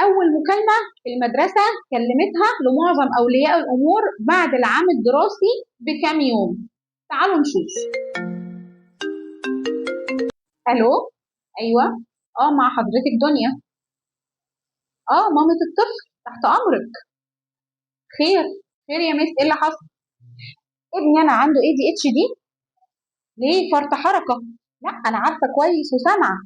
أول مكالمة في المدرسة كلمتها لمعظم أولياء الأمور بعد العام الدراسي بكام يوم. تعالوا نشوف. ألو. أيوه. مع حضرتك دنيا. مامة الطفل. تحت أمرك. خير. خير يا مس، إيه اللي حصل؟ ابني أنا عنده ADHD. ليه؟ فرط حركة. لا أنا عارفة كويس وسامعة.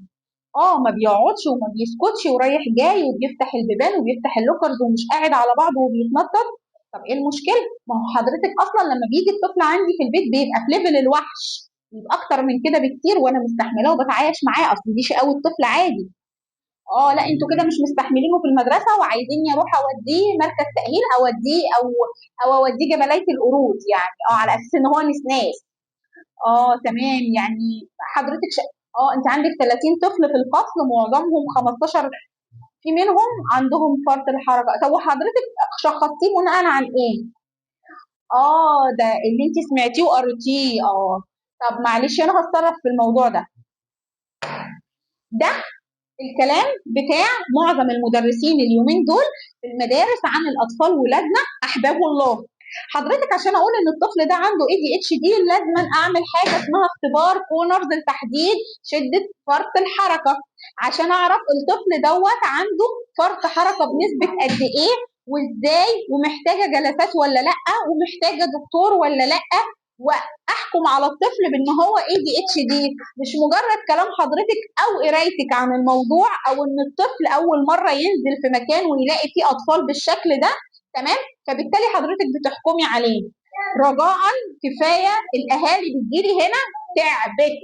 ما بيقعدش وما بيسكتش ورايح جاي وبيفتح البيبان وبيفتح اللوكرز ومش قاعد على بعضه وبيتنطط. طب ايه المشكله؟ ما هو حضرتك اصلا لما بيجي الطفل عندي في البيت بيبقى في ليفل الوحش، بيبقى اكتر من كده بكتير وانا مستحملاه وبتعايش معاه، اصل دي شقاوة الطفل عادي. لا انتوا كده مش مستحملينه في المدرسه وعايزيني اروح اوديه مركز تاهيل، اوديه او اوديه جبليه القرود يعني، على اساس ان هو نسناس. تمام يعني. حضرتك انت عندك 30 طفل في الفصل، معظمهم 15 في منهم عندهم فرط الحركه. طب وحضرتك شخصتيه بناء عن ايه؟ ده اللي انت سمعتيه وقريتيه. طب معلش انا هتصرف في الموضوع ده الكلام بتاع معظم المدرسين اليومين دول في المدارس عن الاطفال ولادنا احباب الله. حضرتك عشان اقول ان الطفل ده عنده ADHD لازم اعمل حاجه اسمها اختبار كونرز لتحديد شده فرط الحركه، عشان اعرف الطفل دوت عنده فرط حركه بنسبه قد ايه وازاي، ومحتاجه جلسات ولا لا، ومحتاجه دكتور ولا لا، واحكم على الطفل بان هو ADHD. مش مجرد كلام حضرتك او قرايتك عن الموضوع او ان الطفل اول مره ينزل في مكان ويلاقي فيه اطفال بالشكل ده. تمام. فبالتالي حضرتك بتحكمي عليه. رجاء كفايه الاهالي بتجيلي هنا تعبت.